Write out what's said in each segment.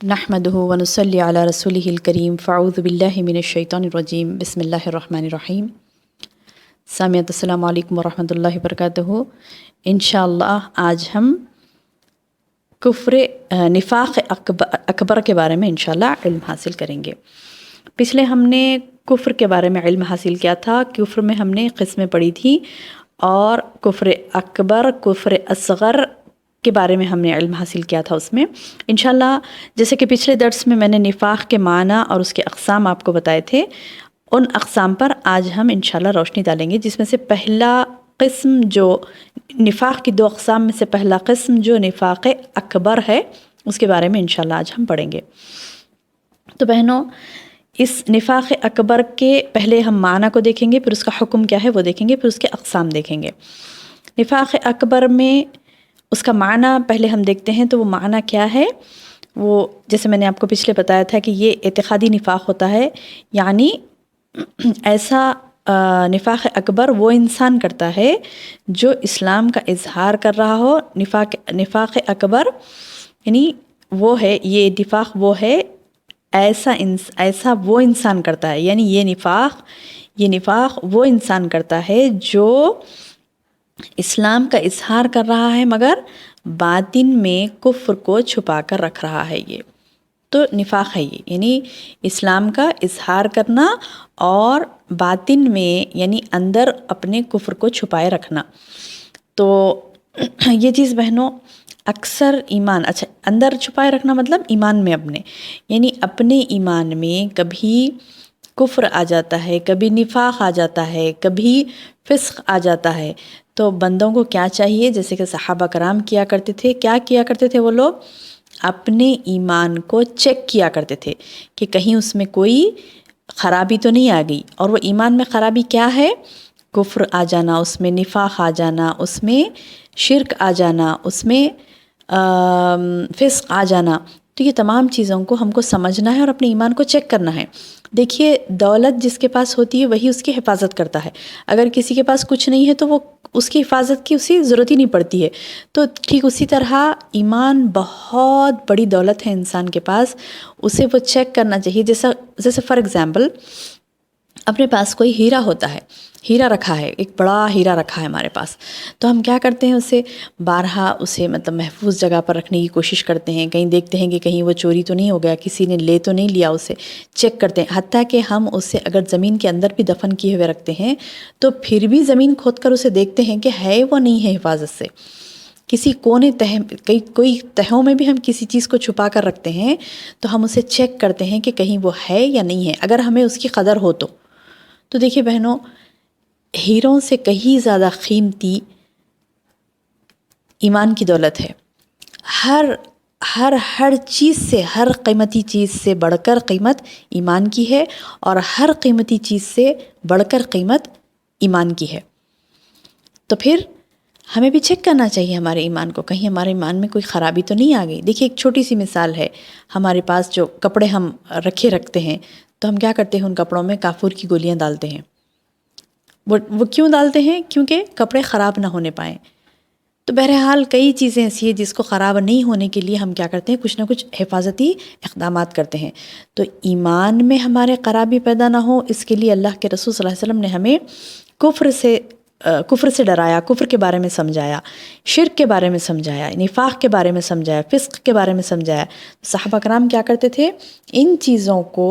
نحمده ونصلی علی رسوله الکریم فاعوذ باللہ من الشیطان الرجیم بسم اللہ الرحمن الرحیم۔ سامعین السلام علیکم ورحمۃ اللہ وبرکاتہ۔ انشاءاللہ آج ہم نفاق اکبر کے بارے میں انشاءاللہ علم حاصل کریں گے۔ پچھلے ہم نے کفر کے بارے میں علم حاصل کیا تھا۔ کفر میں ہم نے قسمیں پڑھی تھی اور کفر اکبر، کفر اصغر کے بارے میں ہم نے علم حاصل کیا تھا۔ اس میں انشاءاللہ جیسے کہ پچھلے درس میں نے نفاق کے معنی اور اس کے اقسام آپ کو بتائے تھے، ان اقسام پر آج ہم انشاءاللہ روشنی ڈالیں گے، جس میں سے پہلا قسم جو نفاق کی دو اقسام میں سے پہلا قسم جو نفاق اکبر ہے، اس کے بارے میں انشاءاللہ آج ہم پڑھیں گے۔ تو بہنوں، اس نفاق اکبر کے پہلے ہم معنی کو دیکھیں گے، پھر اس کا حکم کیا ہے وہ دیکھیں گے، پھر اس کے اقسام دیکھیں گے۔ نفاق اکبر میں اس کا معنی پہلے ہم دیکھتے ہیں، تو وہ معنی کیا ہے؟ وہ جیسے میں نے آپ کو پچھلے بتایا تھا کہ یہ اعتقادی نفاق ہوتا ہے، یعنی ایسا نفاق اکبر وہ انسان کرتا ہے جو اسلام کا اظہار کر رہا ہو۔ نفاق اکبر یعنی وہ ہے، یہ نفاق وہ ہے، ایسا وہ انسان کرتا ہے، یعنی یہ نفاق وہ انسان کرتا ہے جو اسلام کا اظہار کر رہا ہے مگر باطن میں کفر کو چھپا کر رکھ رہا ہے۔ یہ تو نفاق ہے، یہ یعنی اسلام کا اظہار کرنا اور باطن میں یعنی اندر اپنے کفر کو چھپائے رکھنا۔ تو یہ چیز بہنوں اکثر اندر چھپائے رکھنا مطلب ایمان میں یعنی اپنے ایمان میں کبھی کفر آ جاتا ہے، کبھی نفاق آ جاتا ہے، کبھی فسق آ جاتا ہے۔ تو بندوں کو کیا چاہیے، جیسے کہ صحابہ کرام کیا کرتے تھے وہ لوگ اپنے ایمان کو چیک کیا کرتے تھے کہ کہیں اس میں کوئی خرابی تو نہیں آ گئی۔ اور وہ ایمان میں خرابی کیا ہے؟ کفر آ جانا، اس میں نفاق آ جانا، اس میں شرک آ جانا، اس میں فسق آ جانا۔ تو یہ تمام چیزوں کو ہم کو سمجھنا ہے اور اپنے ایمان کو چیک کرنا ہے۔ دیکھیے، دولت جس کے پاس ہوتی ہے وہی اس کی حفاظت کرتا ہے۔ اگر کسی کے پاس کچھ نہیں ہے تو وہ اس کی حفاظت کی اسے ضرورت ہی نہیں پڑتی ہے۔ تو ٹھیک اسی طرح ایمان بہت بڑی دولت ہے انسان کے پاس، اسے وہ چیک کرنا چاہیے۔ جیسے فار ایگزامپل اپنے پاس کوئی ہیرا ہوتا ہے، ہیرا رکھا ہے، ایک بڑا ہیرا رکھا ہے ہمارے پاس، تو ہم کیا کرتے ہیں، اسے بارہا محفوظ جگہ پر رکھنے کی کوشش کرتے ہیں۔ کہیں دیکھتے ہیں کہ کہیں وہ چوری تو نہیں ہو گیا، کسی نے لے تو نہیں لیا، اسے چیک کرتے ہیں۔ حتیٰ کہ ہم اسے اگر زمین کے اندر بھی دفن کیے ہوئے رکھتے ہیں تو پھر بھی زمین کھود کر اسے دیکھتے ہیں کہ ہے وہ نہیں ہے حفاظت سے۔ کسی کونے کوئی تہوں میں بھی ہم کسی چیز کو چھپا کر رکھتے ہیں تو ہم اسے چیک کرتے ہیں کہ کہیں وہ ہے یا نہیں ہے، اگر ہمیں اس کی قدر ہو تو دیکھیے بہنوں، ہیروں سے کہیں زیادہ قیمتی ایمان کی دولت ہے۔ ہر چیز سے، ہر قیمتی چیز سے بڑھ کر قیمت ایمان کی ہے، اور ہر قیمتی چیز سے بڑھ کر قیمت ایمان کی ہے۔ تو پھر ہمیں بھی چیک کرنا چاہیے ہمارے ایمان کو، کہیں ہمارے ایمان میں کوئی خرابی تو نہیں آ گئی۔ دیکھیے، ایک چھوٹی سی مثال ہے، ہمارے پاس جو کپڑے ہم رکھتے ہیں تو ہم کیا کرتے ہیں، ان کپڑوں میں کافور کی گولیاں ڈالتے ہیں۔ وہ کیوں ڈالتے ہیں؟ کیونکہ کپڑے خراب نہ ہونے پائیں۔ تو بہرحال کئی چیزیں ایسی ہیں جس کو خراب نہیں ہونے کے لیے ہم کیا کرتے ہیں، کچھ نہ کچھ حفاظتی اقدامات کرتے ہیں۔ تو ایمان میں ہمارے خرابی پیدا نہ ہو، اس کے لیے اللہ کے رسول صلی اللہ علیہ وسلم نے ہمیں کفر سے ڈرایا، کفر کے بارے میں سمجھایا، شرک کے بارے میں سمجھایا، نفاق کے بارے میں سمجھایا، فسق کے بارے میں سمجھایا۔ صحابہ کرام کیا کرتے تھے، ان چیزوں کو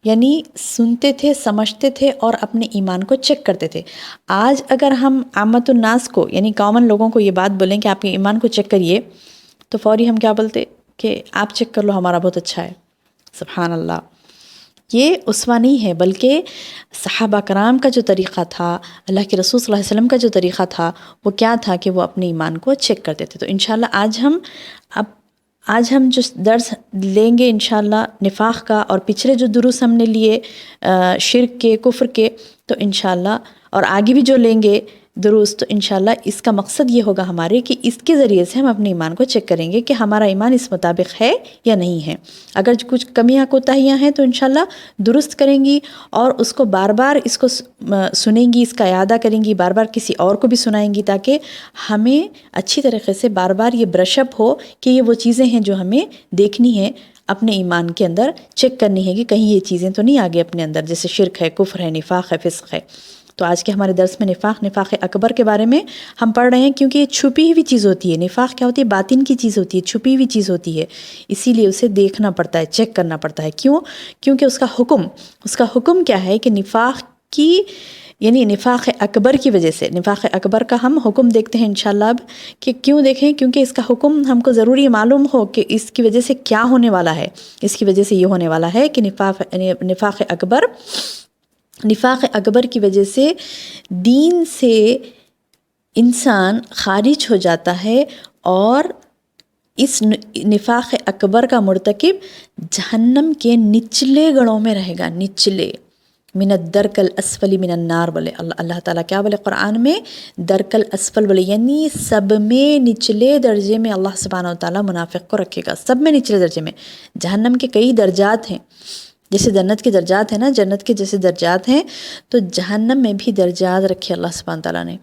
یعنی سنتے تھے، سمجھتے تھے اور اپنے ایمان کو چیک کرتے تھے۔ آج اگر ہم عامت الناس کو یعنی کامن لوگوں کو یہ بات بولیں کہ آپ کے ایمان کو چیک کریے، تو فوری ہم کیا بولتے کہ آپ چیک کر لو، ہمارا بہت اچھا ہے۔ سبحان اللہ، یہ اسوہ نہیں ہے، بلکہ صحابہ کرام کا جو طریقہ تھا، اللہ کے رسول صلی اللہ علیہ وسلم کا جو طریقہ تھا، وہ کیا تھا کہ وہ اپنے ایمان کو چیک کرتے تھے۔ تو انشاءاللہ آج ہم جو درس لیں گے انشاءاللہ نفاق کا، اور پچھلے جو دروس ہم نے لیے شرک کے، کفر کے، تو انشاءاللہ اور آگے بھی جو لیں گے درست. تو انشاءاللہ اس کا مقصد یہ ہوگا ہمارے کہ اس کے ذریعے سے ہم اپنے ایمان کو چیک کریں گے کہ ہمارا ایمان اس مطابق ہے یا نہیں ہے. اگر کچھ کمیاں کوتاہیاں ہیں تو انشاءاللہ درست کریں گی اور اس کو بار بار اس کو سنیں گی، اس کا اعادہ کریں گی، بار بار کسی اور کو بھی سنائیں گی تاکہ ہمیں اچھی طریقے سے بار بار یہ برش اپ ہو کہ یہ وہ چیزیں ہیں جو ہمیں دیکھنی ہے، اپنے ایمان کے اندر چیک کرنی ہے کہ کہیں یہ چیزیں تو نہیں آگے اپنے اندر، جیسے شرک ہے، کفر ہے، نفاق ہے، فسق ہے. تو آج کے ہمارے درس میں نفاق اکبر کے بارے میں ہم پڑھ رہے ہیں، کیونکہ یہ چھپی ہوئی چیز ہوتی ہے. نفاق کیا ہوتی ہے؟ باطن کی چیز ہوتی ہے، چھپی ہوئی چیز ہوتی ہے. اسی لیے اسے دیکھنا پڑتا ہے، چیک کرنا پڑتا ہے. کیوں؟ کیونکہ اس کا حکم کیا ہے کہ نفاق کی، یعنی نفاق اکبر کی وجہ سے، نفاق اکبر کا ہم حکم دیکھتے ہیں انشاءاللہ اب کہ کیوں دیکھیں، کیونکہ اس کا حکم ہم کو ضروری معلوم ہو کہ اس کی وجہ سے کیا ہونے والا ہے. اس کی وجہ سے یہ ہونے والا ہے کہ نفاق اکبر کی وجہ سے دین سے انسان خارج ہو جاتا ہے، اور اس نفاق اکبر کا مرتکب جہنم کے نچلے گڑھوں میں رہے گا. نچلے، من الدرک الاسفل من النار بولے اللہ تعالیٰ. کیا بولے قرآن میں؟ درک الاسفل بولے، یعنی سب میں نچلے درجے میں اللہ سبحانہ و تعالیٰ منافق کو رکھے گا. سب میں نچلے درجے میں. جہنم کے کئی درجات ہیں، جیسے جنت کے درجات ہیں نا، جنت کے جیسے درجات ہیں، تو جہنم میں بھی درجات رکھے اللہ سبحانہ تعالیٰ نے.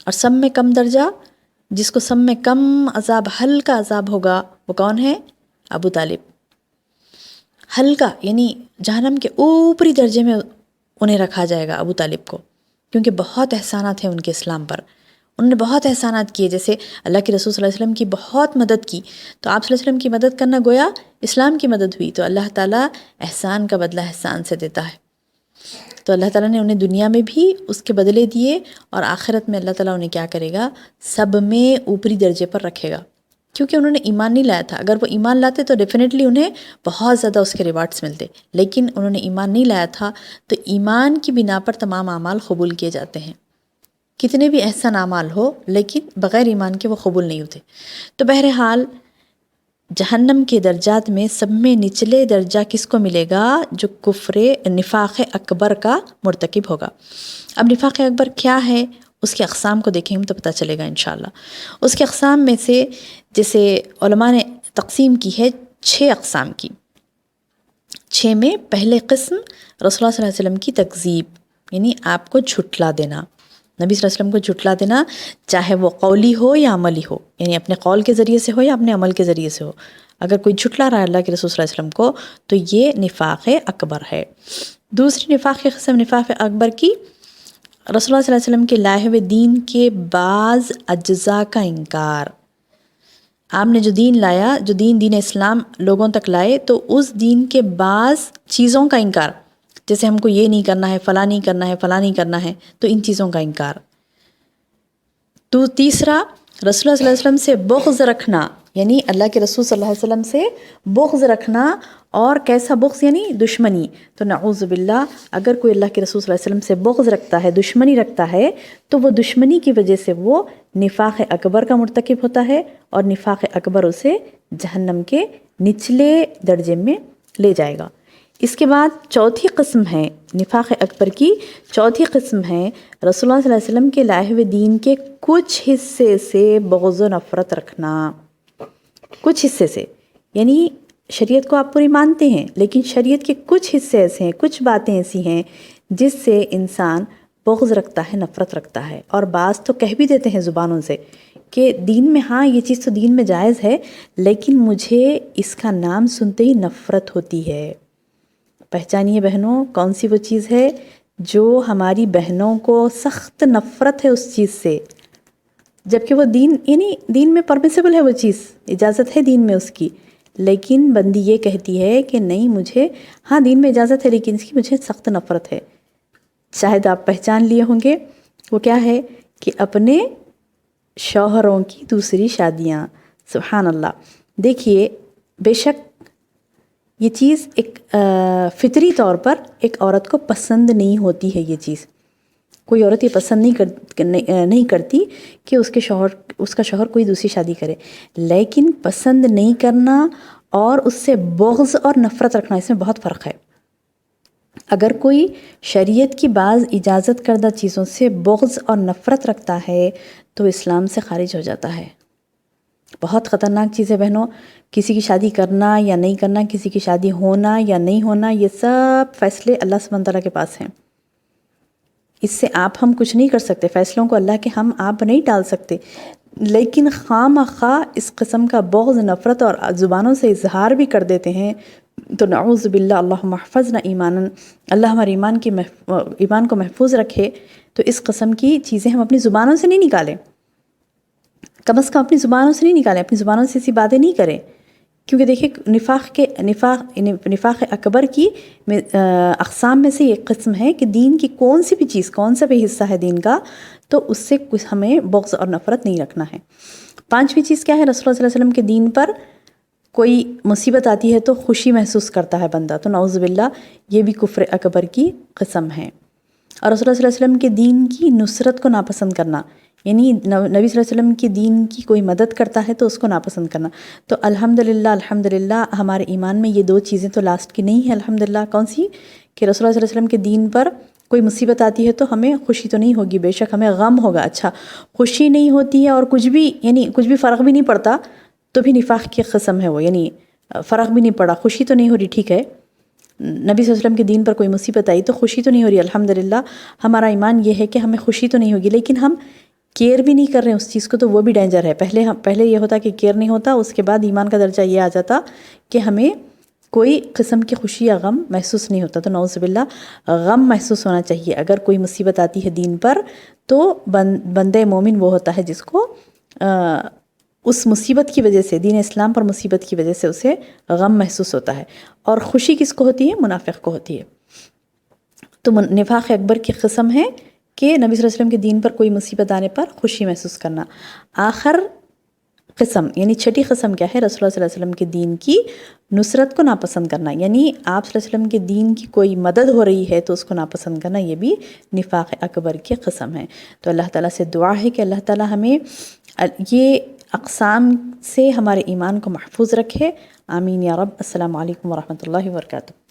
اور سب میں کم درجہ، جس کو سب میں کم عذاب، ہلکا عذاب ہوگا، وہ کون ہے؟ ابو طالب. ہلکا یعنی جہنم کے اوپری درجے میں انہیں رکھا جائے گا ابو طالب کو، کیونکہ بہت احسانات ہیں ان کے اسلام پر. انہوں نے بہت احسانات کیے، جیسے اللہ کے رسول صلی اللہ علیہ وسلم کی بہت مدد کی، تو آپ صلی اللہ علیہ وسلم کی مدد کرنا گویا اسلام کی مدد ہوئی. تو اللہ تعالیٰ احسان کا بدلہ احسان سے دیتا ہے. تو اللہ تعالیٰ نے انہیں دنیا میں بھی اس کے بدلے دیے، اور آخرت میں اللہ تعالیٰ انہیں کیا کرے گا؟ سب میں اوپری درجے پر رکھے گا، کیونکہ انہوں نے ایمان نہیں لایا تھا. اگر وہ ایمان لاتے تو ڈیفینیٹلی انہیں بہت زیادہ اس کے ریوارڈز ملتے، لیکن انہوں نے ایمان نہیں لایا تھا. تو ایمان کی بنا پر تمام اعمال قبول کیے جاتے ہیں، کتنے بھی احسن اعمال ہو، لیکن بغیر ایمان کے وہ قبول نہیں ہوتے. تو بہرحال جہنم کے درجات میں سب میں نچلے درجہ کس کو ملے گا؟ جو نفاق اکبر کا مرتکب ہوگا. اب نفاق اکبر کیا ہے؟ اس کے اقسام کو دیکھیں تو پتہ چلے گا انشاءاللہ. اس کے اقسام میں سے جیسے علماء نے تقسیم کی ہے 6 اقسام کی. 6 میں پہلے قسم رسول اللہ صلی اللہ علیہ وسلم کی تکذیب، یعنی آپ کو جھٹلا دینا، نبی صلی اللہ علیہ وسلم کو جھٹلا دینا، چاہے وہ قولی ہو یا عملی ہو، یعنی اپنے قول کے ذریعے سے ہو یا اپنے عمل کے ذریعے سے ہو. اگر کوئی جھٹلا رہا ہے اللہ کے رسول صلی اللہ علیہ وسلم کو تو یہ نفاق اکبر ہے. دوسری نفاق کی قسم نفاق اکبر کی رسول اللہ صلی اللہ علیہ وسلم کے لائے ہوئے دین کے بعض اجزاء کا انکار. آپ نے جو دین لایا، جو دین اسلام لوگوں تک لائے، تو اس دین کے بعض چیزوں کا انکار، جیسے ہم کو یہ نہیں کرنا ہے، فلاں نہیں کرنا ہے، فلاں نہیں کرنا ہے، تو ان چیزوں کا انکار. تو تیسرا رسول اللہ صلی اللہ علیہ وسلم سے بغض رکھنا، یعنی اللہ کے رسول صلی اللہ علیہ وسلم سے بغض رکھنا. اور کیسا بغض؟ یعنی دشمنی. تو نعوذ باللہ اگر کوئی اللہ کے رسول صلی اللہ علیہ وسلم سے بغض رکھتا ہے، دشمنی رکھتا ہے، تو وہ دشمنی کی وجہ سے وہ نفاق اکبر کا مرتکب ہوتا ہے، اور نفاق اکبر اسے جہنم کے نچلے درجے میں لے جائے گا. اس کے بعد چوتھی قسم ہے نفاق اکبر کی، چوتھی قسم ہے رسول اللہ صلی اللہ علیہ وسلم کے لائے ہوئے دین کے کچھ حصے سے بغض و نفرت رکھنا. کچھ حصے سے، یعنی شریعت کو آپ پوری مانتے ہیں، لیکن شریعت کے کچھ حصے ایسے ہیں، کچھ باتیں ایسی ہیں جس سے انسان بغض رکھتا ہے، نفرت رکھتا ہے. اور بعض تو کہہ بھی دیتے ہیں زبانوں سے کہ دین میں، ہاں یہ چیز تو دین میں جائز ہے، لیکن مجھے اس کا نام سنتے ہی نفرت ہوتی ہے. پہچانیے بہنوں، کون سی وہ چیز ہے جو ہماری بہنوں کو سخت نفرت ہے اس چیز سے، جبکہ وہ دین، یعنی دین میں پرمیسیبل ہے، وہ چیز اجازت ہے دین میں اس کی، لیکن بندی یہ کہتی ہے کہ نہیں، مجھے ہاں دین میں اجازت ہے لیکن اس کی مجھے سخت نفرت ہے. شاید آپ پہچان لیے ہوں گے وہ کیا ہے، کہ اپنے شوہروں کی دوسری شادیاں. سبحان اللہ. دیکھیے، بے شک یہ چیز ایک فطری طور پر ایک عورت کو پسند نہیں ہوتی ہے. یہ چیز کوئی عورت یہ پسند نہیں کرتی کہ اس کا شوہر کوئی دوسری شادی کرے، لیکن پسند نہیں کرنا اور اس سے بغض اور نفرت رکھنا، اس میں بہت فرق ہے. اگر کوئی شریعت کی بعض اجازت کردہ چیزوں سے بغض اور نفرت رکھتا ہے تو اسلام سے خارج ہو جاتا ہے۔ بہت خطرناک چیز ہے بہنوں، کسی کی شادی کرنا یا نہیں کرنا، کسی کی شادی ہونا یا نہیں ہونا، یہ سب فیصلے اللہ سبحانہ تعالیٰ کے پاس ہیں۔ اس سے ہم کچھ نہیں کر سکتے، فیصلوں کو اللہ کے آپ نہیں ٹال سکتے، لیکن خواہ مخواہ اس قسم کا بغض، نفرت اور زبانوں سے اظہار بھی کر دیتے ہیں تو نعوذ باللہ، اللہم احفظنا ایمانا، اللہ ہمارے ایمان کو محفوظ رکھے۔ تو اس قسم کی چیزیں ہم اپنی زبانوں سے نہیں نکالیں، کم از کم اپنی زبانوں سے نہیں نکالیں، اپنی زبانوں سے ایسی باتیں نہیں کریں، کیونکہ دیکھیں نفاق اکبر کی اقسام میں سے ایک قسم ہے کہ دین کی کون سی بھی چیز، کون سا بھی حصہ ہے دین کا، تو اس سے کچھ ہمیں بغض اور نفرت نہیں رکھنا ہے۔ پانچویں چیز کیا ہے؟ رسول اللہ صلی اللہ علیہ وسلم کے دین پر کوئی مصیبت آتی ہے تو خوشی محسوس کرتا ہے بندہ، تو نعوذ باللہ یہ بھی کفر اکبر کی قسم ہے۔ اور رسول اللہ صلی اللہ علیہ وسلم کے دین کی نصرت کو ناپسند کرنا، یعنی نبی صلی اللہ علیہ وسلم کی دین کی کوئی مدد کرتا ہے تو اس کو ناپسند کرنا۔ تو الحمدللہ ہمارے ایمان میں یہ دو چیزیں تو لاسٹ کی نہیں ہیں الحمدللہ۔ کون سی؟ کہ رسول اللہ صلی اللہ علیہ وسلم کے دین پر کوئی مصیبت آتی ہے تو ہمیں خوشی تو نہیں ہوگی، بے شک ہمیں غم ہوگا۔ اچھا، خوشی نہیں ہوتی ہے اور کچھ بھی فرق بھی نہیں پڑتا تو بھی نفاق کی قسم ہے وہ، یعنی فرق بھی نہیں پڑا، خوشی تو نہیں ہو رہی، ٹھیک ہے، نبی صلی اللہ علیہ وسلم کے دین پر کوئی مصیبت آئی تو خوشی تو نہیں ہو رہی، الحمدللہ ہمارا ایمان یہ ہے کہ ہمیں خوشی تو نہیں ہوگی، لیکن ہم کیئر بھی نہیں کر رہے ہیں اس چیز کو، تو وہ بھی ڈینجر ہے۔ پہلے یہ ہوتا کہ کیئر نہیں ہوتا، اس کے بعد ایمان کا درجہ یہ آ جاتا کہ ہمیں کوئی قسم کی خوشی یا غم محسوس نہیں ہوتا، تو نعوذ باللہ غم محسوس ہونا چاہیے۔ اگر کوئی مصیبت آتی ہے دین پر تو بندہ مومن وہ ہوتا ہے جس کو اس مصیبت کی وجہ سے، دین اسلام پر مصیبت کی وجہ سے اسے غم محسوس ہوتا ہے۔ اور خوشی کس کو ہوتی ہے؟ منافق کو ہوتی ہے۔ تو نفاق اکبر کی قسم ہے کہ نبی صلی اللہ علیہ وسلم کے دین پر کوئی مصیبت آنے پر خوشی محسوس کرنا۔ آخر قسم یعنی چھٹی قسم کیا ہے؟ رسول اللہ صلی اللہ علیہ وسلم کے دین کی نصرت کو ناپسند کرنا، یعنی آپ صلی اللہ علیہ وسلم کے دین کی کوئی مدد ہو رہی ہے تو اس کو ناپسند کرنا، یہ بھی نفاق اکبر کی قسم ہے۔ تو اللہ تعالیٰ سے دعا ہے کہ اللہ تعالیٰ ہمیں یہ اقسام سے ہمارے ایمان کو محفوظ رکھے، آمین یا رب۔ السلام علیکم ورحمۃ اللہ وبرکاتہ۔